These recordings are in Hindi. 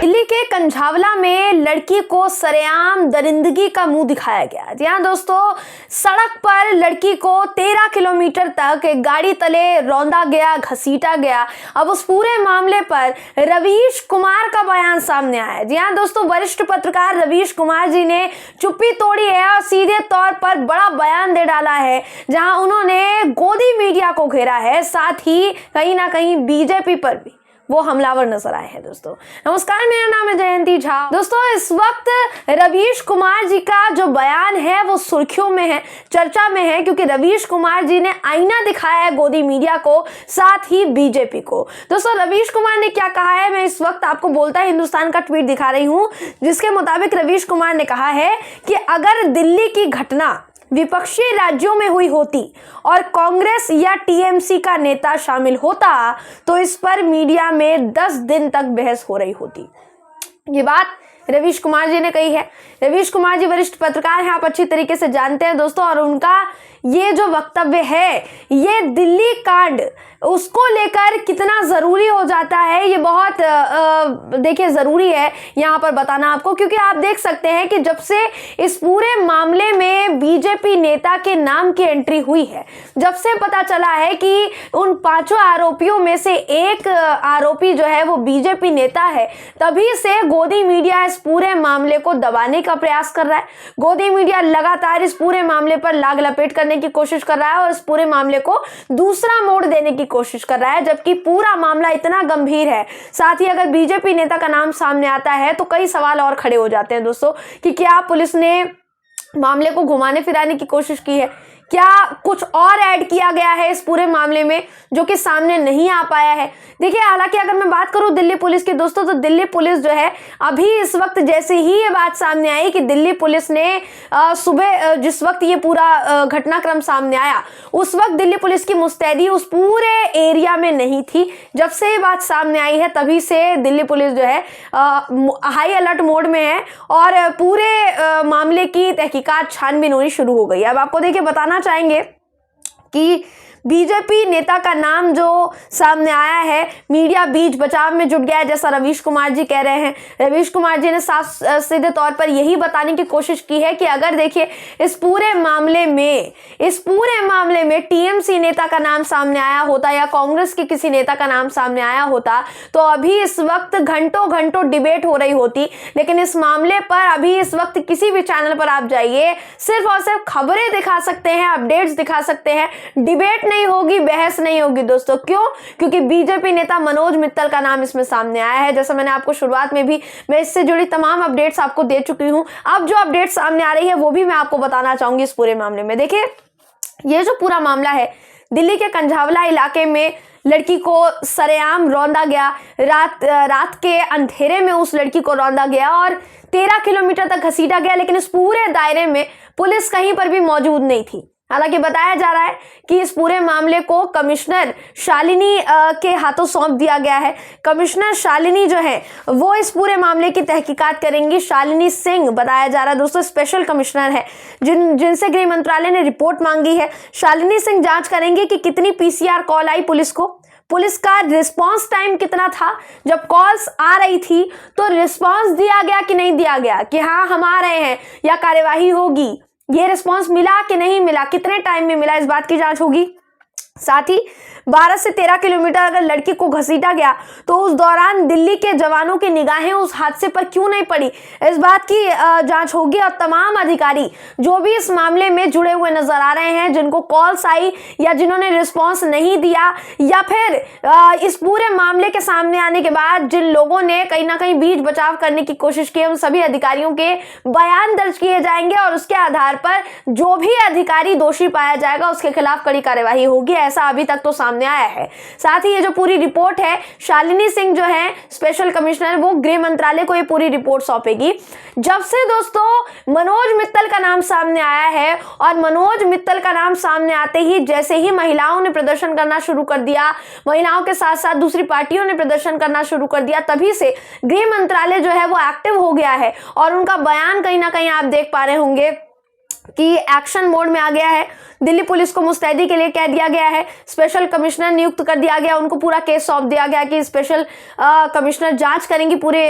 दिल्ली के कंझावला में लड़की को सरेआम दरिंदगी का मुंह दिखाया गया। जी हाँ दोस्तों, सड़क पर लड़की को 13 किलोमीटर तक एक गाड़ी तले रौंदा गया, घसीटा गया। अब उस पूरे मामले पर रवीश कुमार का बयान सामने आया है। जी हाँ दोस्तों, वरिष्ठ पत्रकार रवीश कुमार जी ने चुप्पी तोड़ी है और सीधे तौर पर बड़ा बयान दे डाला है, जहां उन्होंने गोदी मीडिया को घेरा है, साथ ही कहीं ना कहीं बीजेपी पर भी वो हमलावर नजर आए हैं। दोस्तों नमस्कार, मेरा नाम है जयंती झा। दोस्तों इस वक्त रवीश कुमार जी का जो बयान है वो सुर्खियों में है, चर्चा में है, क्योंकि रवीश कुमार जी ने आईना दिखाया है गोदी मीडिया को, साथ ही बीजेपी को। दोस्तों रवीश कुमार ने क्या कहा है, मैं इस वक्त आपको बोलता हिंदुस्तान का ट्वीट दिखा रही हूं, जिसके मुताबिक रवीश कुमार ने कहा है कि अगर दिल्ली की घटना विपक्षी राज्यों में हुई होती और कांग्रेस या टीएमसी का नेता शामिल होता तो इस पर मीडिया में 10 दिन तक बहस हो रही होती। ये बात रवीश कुमार जी ने कही है। रवीश कुमार जी वरिष्ठ पत्रकार हैं, आप अच्छी तरीके से जानते हैं दोस्तों, और उनका ये जो वक्तव्य है, ये दिल्ली कांड उसको लेकर कितना ज़रूरी हो जाता है, ये बहुत देखिए ज़रूरी है यहाँ पर बताना आपको, क्योंकि आप देख सकते हैं कि जब से इस पूरे मामले में बीजेपी नेता के नाम की एंट्री हुई है, जब से पता चला है कि उन 5 आरोपियों में से एक आरोपी जो है वो बीजेपी नेता है, तभी से गोदी मीडिया इस पूरे मामले को दबाने का प्रयास कर रहा है। गोदी मीडिया लगातार इस पूरे मामले पर लाग लपेट करने की कोशिश कर रहा है और इस पूरे मामले को दूसरा मोड़ देने की कोशिश कर रहा है, जबकि पूरा मामला इतना गंभीर है। साथ ही अगर बीजेपी नेता का नाम सामने आता है तो कई सवाल और खड़े हो जाते हैं दोस्तों, कि क्या पुलिस ने मामले को घुमाने फिराने की कोशिश की है, क्या कुछ और ऐड किया गया है इस पूरे मामले में जो कि सामने नहीं आ पाया है। देखिए हालांकि अगर मैं बात करूं दिल्ली पुलिस की दोस्तों, तो दिल्ली पुलिस जो है अभी इस वक्त जैसे ही ये बात सामने आई कि दिल्ली पुलिस ने सुबह जिस वक्त ये पूरा घटनाक्रम सामने आया, उस वक्त दिल्ली पुलिस की मुस्तैदी उस पूरे एरिया में नहीं थी। जब से ये बात सामने आई है तभी से दिल्ली पुलिस जो है हाई अलर्ट मोड में है और पूरे मामले की तहकीकात छानबीन होनी शुरू हो गई है। अब आपको देखिए बताना चाहेंगे कि बीजेपी नेता का नाम जो सामने आया है, मीडिया बीच बचाव में जुट गया है, जैसा रवीश कुमार जी कह रहे हैं। रवीश कुमार जी ने साफ सीधे तौर पर यही बताने की कोशिश की है कि अगर देखिए इस पूरे मामले में टीएमसी नेता का नाम सामने आया होता या कांग्रेस के किसी नेता का नाम सामने आया होता तो अभी इस वक्त घंटों डिबेट हो रही होती। लेकिन इस मामले पर अभी इस वक्त किसी भी चैनल पर आप जाइए, सिर्फ और सिर्फ खबरें दिखा सकते हैं, अपडेट्स दिखा सकते हैं, डिबेट नहीं होगी, बहस नहीं होगी दोस्तों। क्यों? क्योंकि बीजेपी नेता मनोज मित्तल का नाम इसमें सामने आया है। जैसा मैंने आपको शुरुआत में भी मैं इससे जुड़ी तमाम अपडेट्स आपको दे चुकी हूं, अब जो अपडेट सामने आ रही है वो भी मैं आपको बताना चाहूंगी इस पूरे मामले में। देखिए ये जो पूरा मामला है, दिल्ली के कंझावला इलाके में लड़की को सरेआम रौंदा गया, रात के अंधेरे में उस लड़की को रौंदा गया और 13 किलोमीटर तक घसीटा गया, लेकिन इस पूरे दायरे में पुलिस कहीं पर भी मौजूद नहीं थी। हालांकि बताया जा रहा है कि इस पूरे मामले को कमिश्नर शालिनी के हाथों सौंप दिया गया है। कमिश्नर शालिनी जो है वो इस पूरे मामले की तहकीकात करेंगी। शालिनी सिंह बताया जा रहा है दोस्तों स्पेशल कमिश्नर है, जिनसे गृह मंत्रालय ने रिपोर्ट मांगी है। शालिनी सिंह जांच करेंगे कि कितनी पीसीआर कॉल आई पुलिस को, पुलिस का रिस्पांस टाइम कितना था, जब कॉल्स आ रही थी तो रिस्पांस दिया गया कि नहीं दिया गया, कि हाँ हम आ रहे हैं या कार्यवाही होगी, ये रिस्पांस मिला कि नहीं मिला, कितने टाइम में मिला, इस बात की जांच होगी। साथ ही 12 से 13 किलोमीटर अगर लड़की को घसीटा गया तो उस दौरान दिल्ली के जवानों की निगाहें उस हादसे पर क्यों नहीं पड़ी, इस बात की जांच होगी। और तमाम अधिकारी जो भी इस मामले में जुड़े हुए नजर आ रहे हैं, जिनको कॉल्स आई या जिन्होंने रिस्पांस नहीं दिया, या फिर इस पूरे मामले के सामने आने के बाद जिन लोगों ने कहीं ना कहीं बीच बचाव करने की कोशिश की, उन सभी अधिकारियों के बयान दर्ज किए जाएंगे और उसके आधार पर जो भी अधिकारी दोषी पाया जाएगा उसके खिलाफ कड़ी कार्यवाही होगी। ऐसा अभी तक तो सामने आया है। साथ ही ये जो पूरी रिपोर्ट है, शालिनी सिंह जो है स्पेशल कमिश्नर, वो गृह मंत्रालय को ये पूरी रिपोर्ट सौंपेगी। जब से दोस्तों मनोज मित्तल का नाम सामने आया है और मनोज मित्तल का नाम सामने आते ही जैसे ही महिलाओं ने प्रदर्शन करना शुरू कर दिया, महिलाओं के साथ साथ दूसरी पार्टियों ने प्रदर्शन करना शुरू कर दिया, तभी से गृह मंत्रालय जो है वो एक्टिव हो गया है और उनका बयान कहीं ना कहीं आप देख पा रहे होंगे कि एक्शन मोड में आ गया है। दिल्ली पुलिस को मुस्तैदी के लिए कह दिया गया है, स्पेशल कमिश्नर नियुक्त कर दिया गया, उनको पूरा केस सौंप दिया गया कि स्पेशल कमिश्नर जांच करेंगी पूरे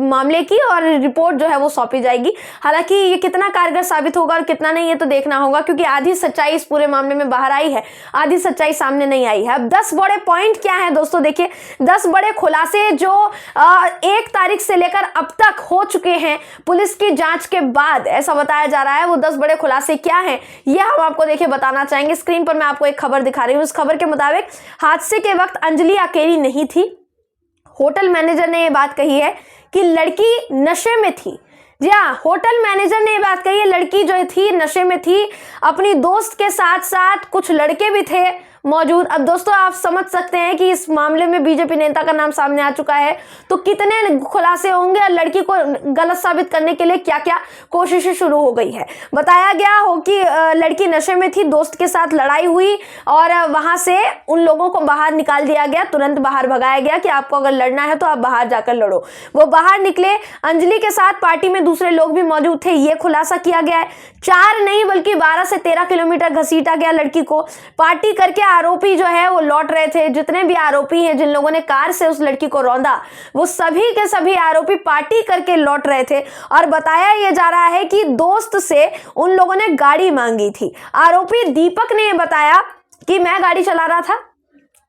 मामले की और रिपोर्ट जो है वो सौंपी जाएगी। हालांकि ये कितना कारगर साबित होगा और कितना नहीं, ये तो देखना होगा, क्योंकि आधी सच्चाई इस पूरे मामले में बाहर आई है, आधी सच्चाई सामने नहीं आई है। अब 10 बड़े पॉइंट क्या है दोस्तों, देखिए 10 बड़े खुलासे जो 1 तारीख से लेकर अब तक हो चुके हैं पुलिस की जांच के बाद, ऐसा बताया जा रहा है। वो 10 बड़े खुलासे क्या हैं ये हम आपको देखिए बताना चाहेंगे। स्क्रीन पर मैं आपको एक खबर दिखा रही हूँ। इस खबर के मुताबिक हादसे के वक्त अंजलि अकेली नहीं थी। होटल मैनेजर ने यह बात कही है कि लड़की नशे में थी। जी हाँ, होटल मैनेजर ने ये बात कही है, लड़की जो थी नशे में थी, अपनी दोस्त के साथ साथ कुछ लड़के भी थे मौजूद। अब दोस्तों आप समझ सकते हैं कि इस मामले में बीजेपी नेता का नाम सामने आ चुका है, तो कितने खुलासे होंगे और लड़की को गलत साबित करने के लिए क्या क्या कोशिशें शुरू हो गई है। बताया गया हो कि लड़की नशे में थी, दोस्त के साथ लड़ाई हुई और वहां से उन लोगों को बाहर निकाल दिया गया, तुरंत बाहर भगाया गया कि आपको अगर लड़ना है तो आप बाहर जाकर लड़ो। वो बाहर निकले, अंजलि के साथ पार्टी में दूसरे लोग भी मौजूद थे, ये खुलासा किया गया है। 4 नहीं बल्कि 12 से 13 किलोमीटर घसीटा गया लड़की को। पार्टी करके आरोपी जो है वो लौट रहे थे। जितने भी आरोपी हैं, जिन लोगों ने कार से उस लड़की को रौंदा, वो सभी के सभी आरोपी पार्टी करके लौट रहे थे और बताया ये जा रहा है कि दोस्त से उन लोगों ने गाड़ी मांगी थी। आरोपी दीपक ने ये बताया कि मैं गाड़ी चला रहा था,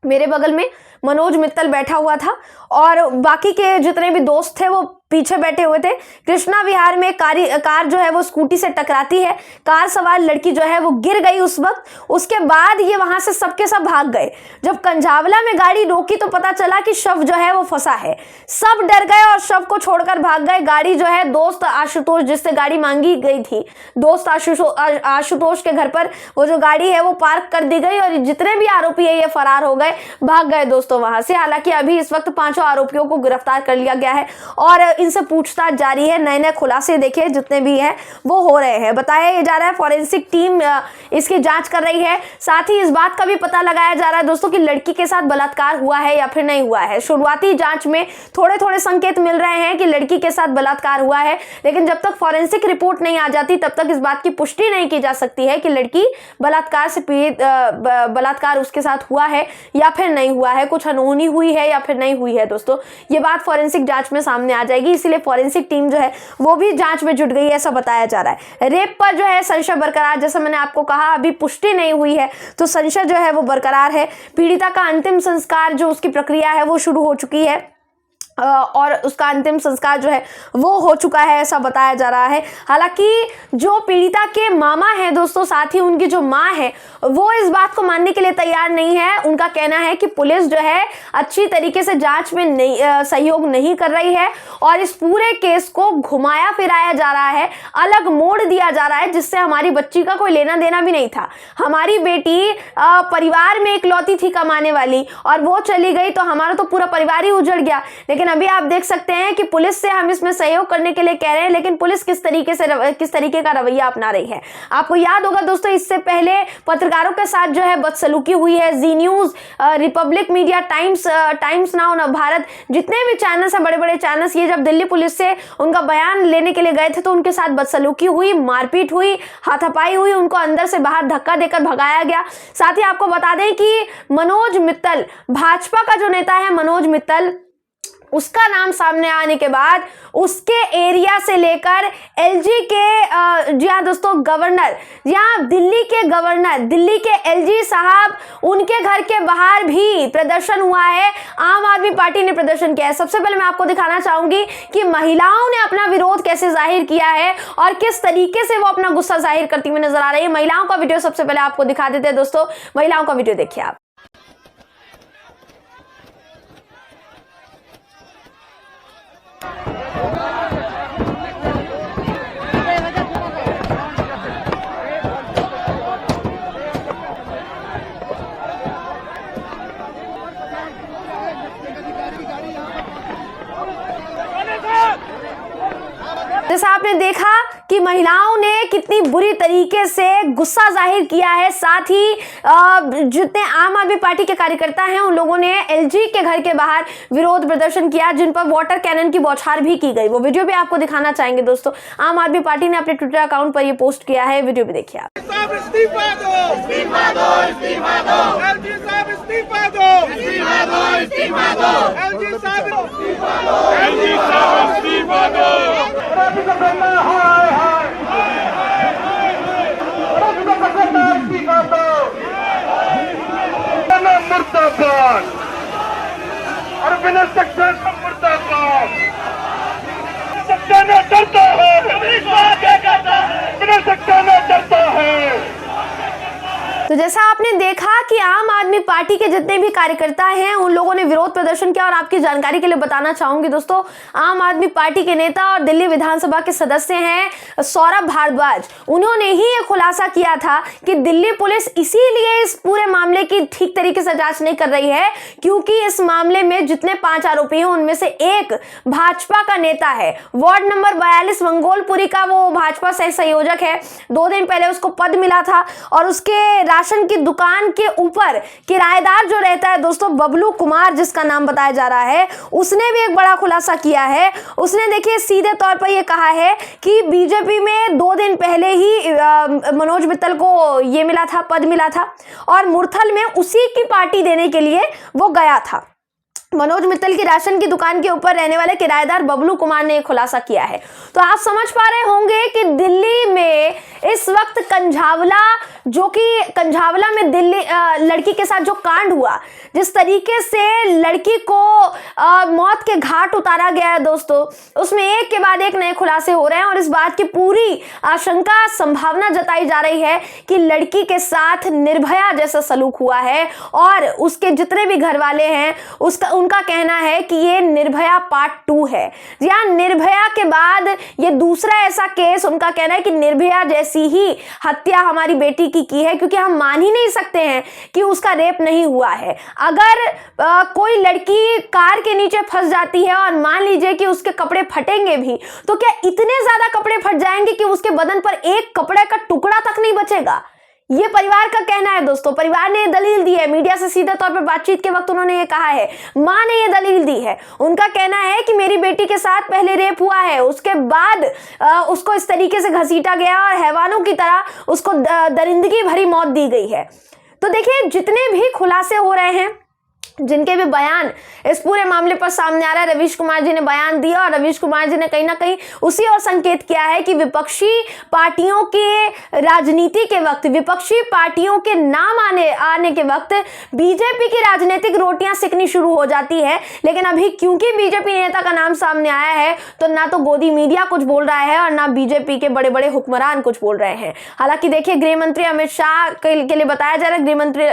मेरे बगल में मनोज मित्तल बैठा हुआ था और बाकी के जितने भी दोस्त थे वो पीछे बैठे हुए थे। कृष्णा विहार में कार जो है वो स्कूटी से टकराती है, कार सवार लड़की जो है वो गिर गई उस वक्त। उसके बाद ये वहां से सबके सब भाग गए। जब कंझावला में गाड़ी रोकी तो पता चला कि शव जो है वो फंसा है। सब डर गए और शव को छोड़कर भाग गए। गाड़ी जो है दोस्त आशुतोष, जिससे गाड़ी मांगी गई थी, दोस्त आशुतोष के घर पर वो जो गाड़ी है वो पार्क कर दी गई और जितने भी आरोपी है ये फरार हो गए, भाग गए दोस्तों वहां से। हालांकि अभी इस वक्त 5 आरोपियों को गिरफ्तार कर लिया गया है और इनसे पूछताछ जारी है। नए नए खुलासे देखिए जितने भी हैं वो हो रहे हैं। बताया जा रहा है फॉरेंसिक टीम इसकी जांच कर रही है। साथ ही इस बात का भी पता लगाया जा रहा है दोस्तों कि लड़की के साथ बलात्कार हुआ है या फिर नहीं हुआ है। शुरुआती जांच में थोड़े थोड़े संकेत मिल रहे हैं कि लड़की के साथ बलात्कार हुआ है, लेकिन जब तक फॉरेंसिक रिपोर्ट नहीं आ जाती तब तक इस बात की पुष्टि नहीं की जा सकती है कि लड़की बलात्कार से पीड़ित, बलात्कार उसके साथ हुआ है या फिर नहीं हुआ है, कुछ अनहोनी हुई है या फिर नहीं हुई है। दोस्तों ये बात फॉरेंसिक जांच में सामने आ जाएगी, इसलिए फॉरेंसिक टीम जो है वो भी जांच में जुट गई है, ऐसा बताया जा रहा है। रेप पर जो है संशय बरकरार, जैसा मैंने आपको कहा अभी पुष्टि नहीं हुई है तो संशय जो है वो बरकरार है। पीड़िता का अंतिम संस्कार जो उसकी प्रक्रिया है वो शुरू हो चुकी है और उसका अंतिम संस्कार जो है वो हो चुका है, ऐसा बताया जा रहा है। हालांकि जो पीड़िता के मामा हैं दोस्तों, साथ ही उनकी जो मां है, वो इस बात को मानने के लिए तैयार नहीं है। उनका कहना है कि पुलिस जो है अच्छी तरीके से जांच में सहयोग नहीं कर रही है और इस पूरे केस को घुमाया फिराया जा रहा है, अलग मोड़ दिया जा रहा है, जिससे हमारी बच्ची का कोई लेना देना भी नहीं था। हमारी बेटी परिवार में इकलौती थी कमाने वाली और वो चली गई तो हमारा तो पूरा परिवार ही उजड़ गया। लेकिन अभी आप देख सकते हैं कि पुलिस से हम इसमें सहयोग करने के लिए कह रहे हैं, लेकिन पुलिस किस तरीके का रवैया अपना रही है। आपको याद होगा दोस्तों, इससे पहले पत्रकारों के साथ जो है बदसलूकी हुई है। Zee News, Republic media, Times Now, Bharat, जितने भी चैनल्स हैं, बड़े बड़े चैनल्स, ये जब दिल्ली पुलिस से उनका बयान लेने के लिए गए थे तो उनके साथ बदसलूकी हुई, मारपीट हुई, हाथापाई हुई, उनको अंदर से बाहर धक्का देकर भगाया गया। साथ ही आपको बता दें कि मनोज मित्तल, भाजपा का जो नेता है मनोज मित्तल, उसका नाम सामने आने के बाद उसके एरिया से लेकर एलजी के जी हाँ दोस्तों गवर्नर, यहाँ दिल्ली के गवर्नर, दिल्ली के एलजी साहब, उनके घर के बाहर भी प्रदर्शन हुआ है। आम आदमी पार्टी ने प्रदर्शन किया है। सबसे पहले मैं आपको दिखाना चाहूंगी कि महिलाओं ने अपना विरोध कैसे जाहिर किया है और किस तरीके से वो अपना गुस्सा जाहिर करती हुई नजर आ रही है। महिलाओं का वीडियो सबसे पहले आपको दिखा देते हैं दोस्तों, महिलाओं का वीडियो देखिए आप। कि महिलाओं ने कितनी बुरी तरीके से गुस्सा जाहिर किया है। साथ ही जितने आम आदमी पार्टी के कार्यकर्ता हैं उन लोगों ने एलजी के घर के बाहर विरोध प्रदर्शन किया, जिन पर वाटर कैनन की बौछार भी की गई। वो वीडियो भी आपको दिखाना चाहेंगे दोस्तों। आम आदमी पार्टी ने अपने ट्विटर अकाउंट पर ये पोस्ट किया है, वीडियो भी देखिए आप। इस्तीफा दो, इस्तीफा दो, इस्तीफा दो, एलजी साहब इस्तीफा दो, इस्तीफा दो, इस्तीफा दो, एलजी साहब इस्तीफा दो, एलजी साहब इस्तीफा दो। रवि का कहना हाय हाय, रवि का कहना इस्तीफा दो, ना मुर्दाबाद, और बिना सक्सेस का मुर्दाबाद। सक्सेना डरता है, बिना सक्सेना डरता है। तो जैसा आपने देखा कि आम आदमी पार्टी के जितने भी कार्यकर्ता हैं उन लोगों ने विरोध प्रदर्शन किया। और आपकी जानकारी के लिए बताना चाहूंगी दोस्तों, आम आदमी पार्टी के नेता और दिल्ली विधानसभा के सदस्य हैं सौरभ भारद्वाज, उन्होंने ही ये खुलासा किया था कि दिल्ली पुलिस इसीलिए इस पूरे मामले की ठीक तरीके से जांच नहीं कर रही है क्योंकि इस मामले में जितने 5 आरोपी हैं उनमें से एक भाजपा का नेता है। वार्ड नंबर 42 मंगोलपुरी का वो भाजपा सह संयोजक है। 2 दिन पहले उसको पद मिला था और उसके राशन की दुकान के ऊपर किराएदार जो रहता है दोस्तों, बबलू कुमार जिसका नाम बताया जा रहा है, उसने भी एक बड़ा खुलासा किया है। उसने देखिए सीधे तौर पर यह कहा है कि बीजेपी में 2 दिन पहले ही मनोज मित्तल को ये मिला था, पद मिला था और मुरथल में उसी की पार्टी देने के लिए वो गया था। मनोज मित्तल की राशन की दुकान के ऊपर रहने वाले किराएदार बबलू कुमार ने खुलासा किया है। तो आप समझ पा रहे होंगे कि दिल्ली में इस वक्त कंझावला में दिल्ली लड़की के साथ जो कांड हुआ, जिस तरीके से लड़की को मौत के घाट उतारा गया है दोस्तों, उसमें एक के बाद एक नए खुलासे हो रहे हैं और इस बात की पूरी आशंका, संभावना जताई जा रही है कि लड़की के साथ निर्भया जैसा सलूक हुआ है। और उसके जितने भी घर वाले हैं उनका कहना है कि ये निर्भया पार्ट 2 है। जी हाँ, निर्भया के बाद ये दूसरा ऐसा केस, उनका कहना है कि निर्भया जैसी ही हत्या हमारी बेटी की है, क्योंकि हम मान ही नहीं सकते हैं कि उसका रेप नहीं हुआ है। अगर कोई लड़की कार के नीचे फंस जाती है और मान लीजिए कि उसके कपड़े फटेंगे भी, तो क्या इतने ज्यादा कपड़े फट जाएंगे कि उसके बदन पर एक कपड़े का टुकड़ा तक नहीं बचेगा? ये परिवार का कहना है दोस्तों। परिवार ने ये दलील दी है, मीडिया से सीधे तौर पर बातचीत के वक्त उन्होंने ये कहा है, मां ने ये दलील दी है। उनका कहना है कि मेरी बेटी के साथ पहले रेप हुआ है, उसके बाद उसको इस तरीके से घसीटा गया और हैवानों की तरह उसको दरिंदगी भरी मौत दी गई है। तो देखिए, जितने भी खुलासे हो रहे हैं, जिनके भी बयान इस पूरे मामले पर सामने आ रहा है, रवीश कुमार जी ने बयान दिया और रवीश कुमार जी ने कहीं ना कहीं उसी और संकेत किया है कि विपक्षी पार्टियों के राजनीति के वक्त, विपक्षी पार्टियों के नाम आने के वक्त बीजेपी की राजनीतिक रोटियां सिकनी शुरू हो जाती है। लेकिन अभी क्योंकि बीजेपी नेता का नाम सामने आया है, तो ना तो गोदी मीडिया कुछ बोल रहा है और ना बीजेपी के बड़े बड़े हुक्मरान कुछ बोल रहे हैं। हालांकि देखिए, गृह मंत्री अमित शाह के लिए बताया जा रहा है,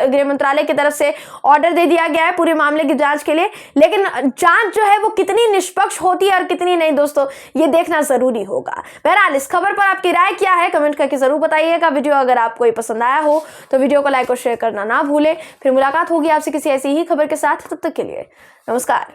गृह मंत्रालय की तरफ से ऑर्डर दे दिया गया है पूरे मामले की जांच के लिए। लेकिन जांच जो है वो कितनी निष्पक्ष होती है और कितनी नहीं दोस्तों, ये देखना जरूरी होगा। बहरहाल, इस खबर पर आपकी राय क्या है कमेंट करके जरूर बताइएगा। वीडियो अगर आपको पसंद आया हो तो वीडियो को लाइक और शेयर करना ना भूलें। फिर मुलाकात होगी आपसे किसी ऐसी ही खबर के साथ। तब तक के लिए नमस्कार।